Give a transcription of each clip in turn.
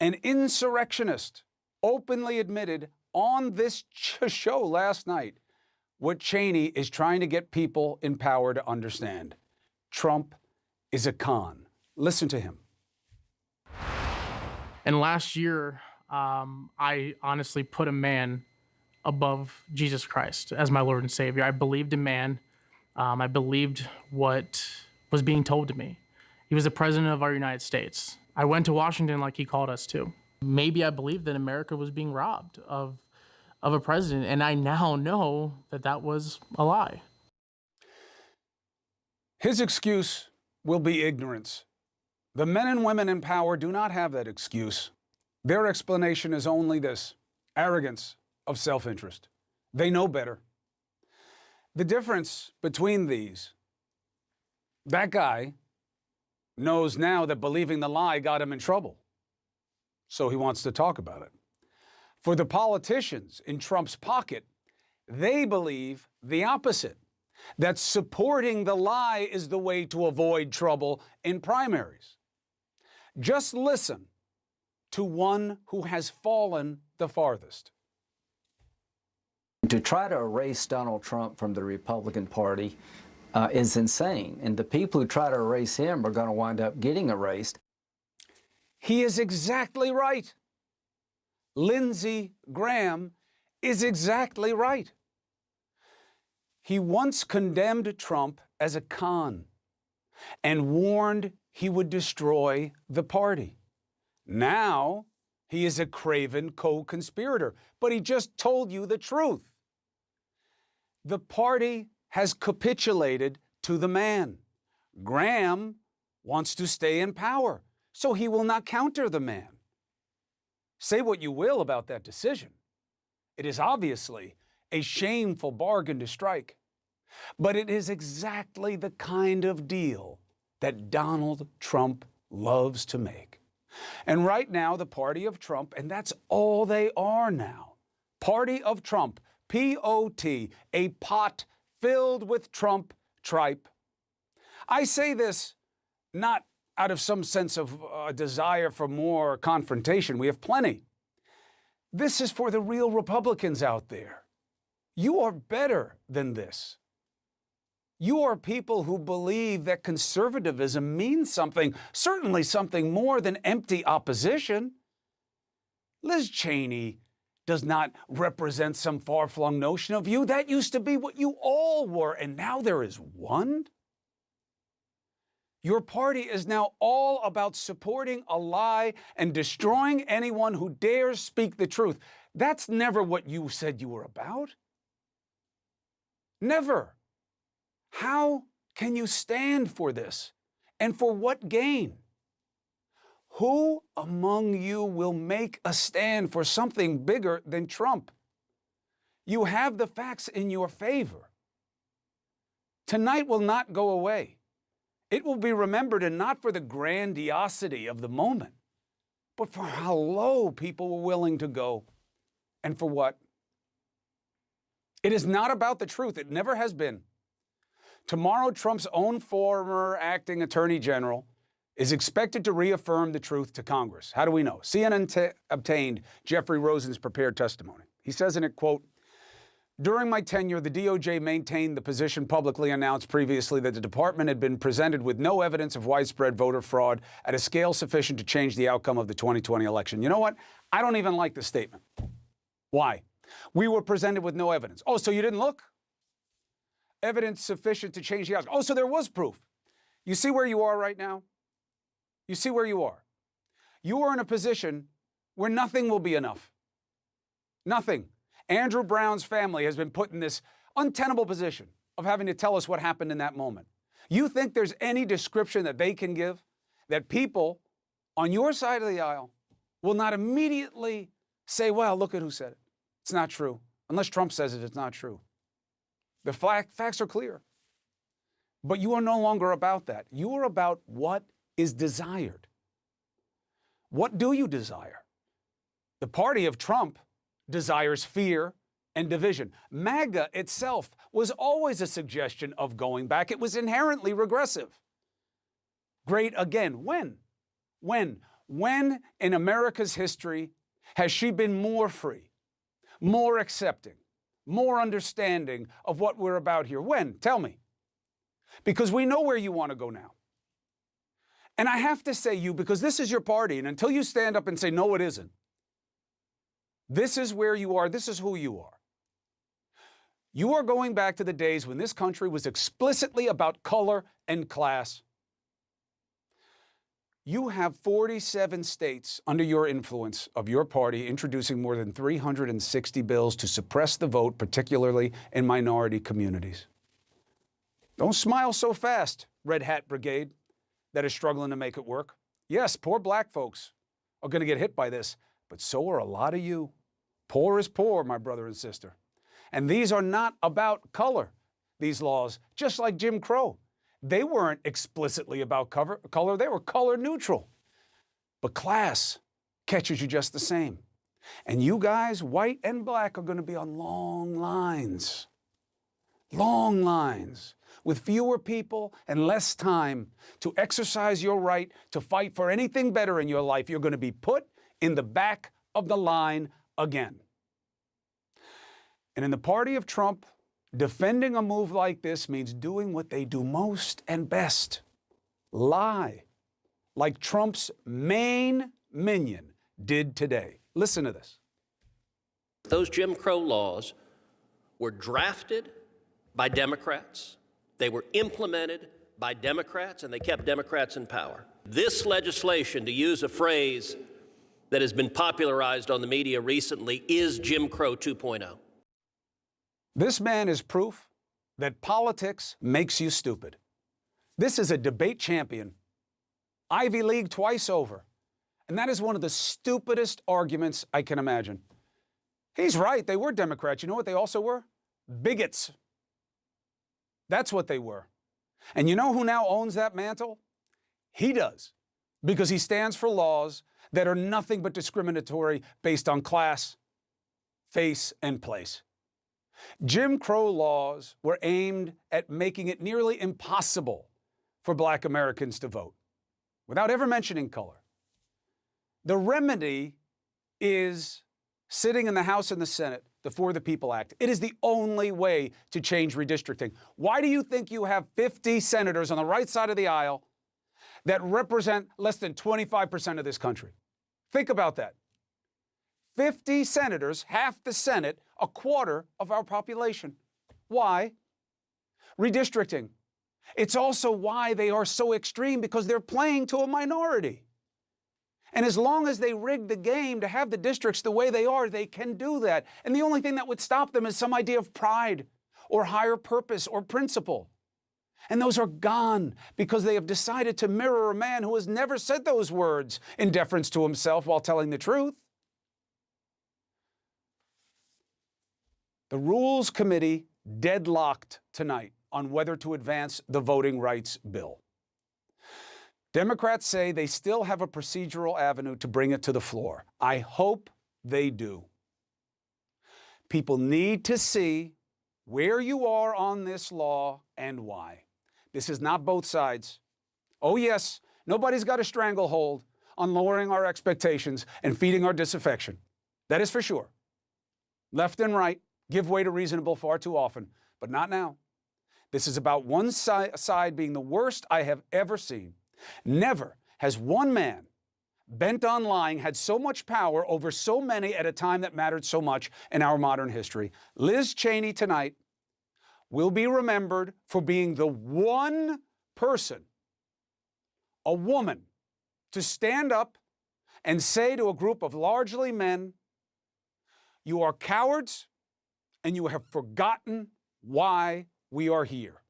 an insurrectionist, openly admitted on this show last night what Cheney is trying to get people in power to understand. Trump is a con. Listen to him. And last year, I honestly put a man above Jesus Christ as my Lord and Savior. I believed in man. I believed what was being told to me. He was the president of our United States. I went to Washington like he called us to. Maybe I believed that America was being robbed of a president, and I now know that that was a lie. His excuse will be ignorance. The men and women in power do not have that excuse. Their explanation is only this: arrogance of self-interest. They know better. The difference between these, that guy knows now that believing the lie got him in trouble, so he wants to talk about it. For the politicians in Trump's pocket, they believe the opposite, that supporting the lie is the way to avoid trouble in primaries. Just listen to one who has fallen the farthest. To try to erase Donald Trump from the Republican Party is insane. And the people who try to erase him are going to wind up getting erased. He is exactly right. Lindsey Graham is exactly right. He once condemned Trump as a con and warned he would destroy the party. Now he is a craven co-conspirator, but he just told you the truth. The party has capitulated to the man. Graham wants to stay in power, so he will not counter the man. Say what you will about that decision. It is obviously a shameful bargain to strike, but it is exactly the kind of deal that Donald Trump loves to make. And right now, the party of Trump, and that's all they are now, party of Trump, P-O-T, a pot filled with Trump tripe. I say this not out of some sense of a desire for more confrontation. We have plenty. This is for the real Republicans out there. You are better than this. You are people who believe that conservatism means something, certainly something more than empty opposition. Liz Cheney does not represent some far-flung notion of you. That used to be what you all were, and now there is one. Your party is now all about supporting a lie and destroying anyone who dares speak the truth. That's never what you said you were about. Never. How can you stand for this? And for what gain? Who among you will make a stand for something bigger than Trump? You have the facts in your favor. Tonight will not go away. It will be remembered, and not for the grandiosity of the moment, but for how low people were willing to go. And for what? It is not about the truth. It never has been. Tomorrow, Trump's own former acting attorney general is expected to reaffirm the truth to Congress. How do we know? CNN obtained Jeffrey Rosen's prepared testimony. He says in it, quote, "During my tenure, the DOJ maintained the position publicly announced previously that the department had been presented with no evidence of widespread voter fraud at a scale sufficient to change the outcome of the 2020 election." You know what? I don't even like the statement. Why? We were presented with no evidence. Oh, so you didn't look? Evidence sufficient to change the outcome. Oh, so there was proof. You see where you are right now? You see where you are. You are in a position where nothing will be enough. Nothing. Andrew Brown's family has been put in this untenable position of having to tell us what happened in that moment. You think there's any description that they can give that people on your side of the aisle will not immediately say, well, look at who said it. It's not true. Unless Trump says it, it's not true. The facts are clear. But you are no longer about that. You are about what is desired. What do you desire? The party of Trump desires fear and division. MAGA itself was always a suggestion of going back. It was inherently regressive. Great again. When? When in America's history has she been more free, more accepting, more understanding of what we're about here? When? Tell me. Because we know where you want to go now. And I have to say you, because this is your party, and until you stand up and say, no, it isn't, this is where you are, this is who you are. You are going back to the days when this country was explicitly about color and class. You have 47 states under your influence of your party introducing more than 360 bills to suppress the vote, particularly in minority communities. Don't smile so fast, Red Hat Brigade, that is struggling to make it work. Yes, poor black folks are going to get hit by this, but so are a lot of you. Poor is poor, my brother and sister. And these are not about color, these laws, just like Jim Crow. They weren't explicitly about color, they were color neutral. But class catches you just the same. And you guys, white and black, are going to be on long lines, with fewer people and less time to exercise your right to fight for anything better in your life. You're going to be put in the back of the line again. And in the party of Trump, defending a move like this means doing what they do most and best: lie, like Trump's main minion did today. Listen to this. Those Jim Crow laws were drafted by Democrats, they were implemented by Democrats, and they kept Democrats in power. This legislation, to use a phrase that has been popularized on the media recently, is Jim Crow 2.0. This man is proof that politics makes you stupid. This is a debate champion, Ivy League twice over, and that is one of the stupidest arguments I can imagine. He's right, they were Democrats. You know what they also were? Bigots. That's what they were. And you know who now owns that mantle? He does, because he stands for laws that are nothing but discriminatory based on class, face, and place. Jim Crow laws were aimed at making it nearly impossible for Black Americans to vote, without ever mentioning color. The remedy is sitting in the House and the Senate, the For the People Act. It is the only way to change redistricting. Why do you think you have 50 senators on the right side of the aisle that represent less than 25% of this country? Think about that. 50 senators, half the Senate, a quarter of our population. Why? Redistricting. It's also why they are so extreme, because they're playing to a minority. And as long as they rig the game to have the districts the way they are, they can do that. And the only thing that would stop them is some idea of pride or higher purpose or principle. And those are gone because they have decided to mirror a man who has never said those words in deference to himself while telling the truth. The Rules Committee deadlocked tonight on whether to advance the voting rights bill. Democrats say they still have a procedural avenue to bring it to the floor. I hope they do. People need to see where you are on this law and why. This is not both sides. Oh yes, nobody's got a stranglehold on lowering our expectations and feeding our disaffection. That is for sure. Left and right give way to reasonable far too often, but not now. This is about one side being the worst I have ever seen. Never has one man bent on lying had so much power over so many at a time that mattered so much in our modern history. Liz Cheney tonight will be remembered for being the one person, a woman, to stand up and say to a group of largely men, "You are cowards and you have forgotten why we are here."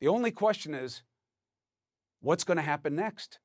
The only question is, what's going to happen next?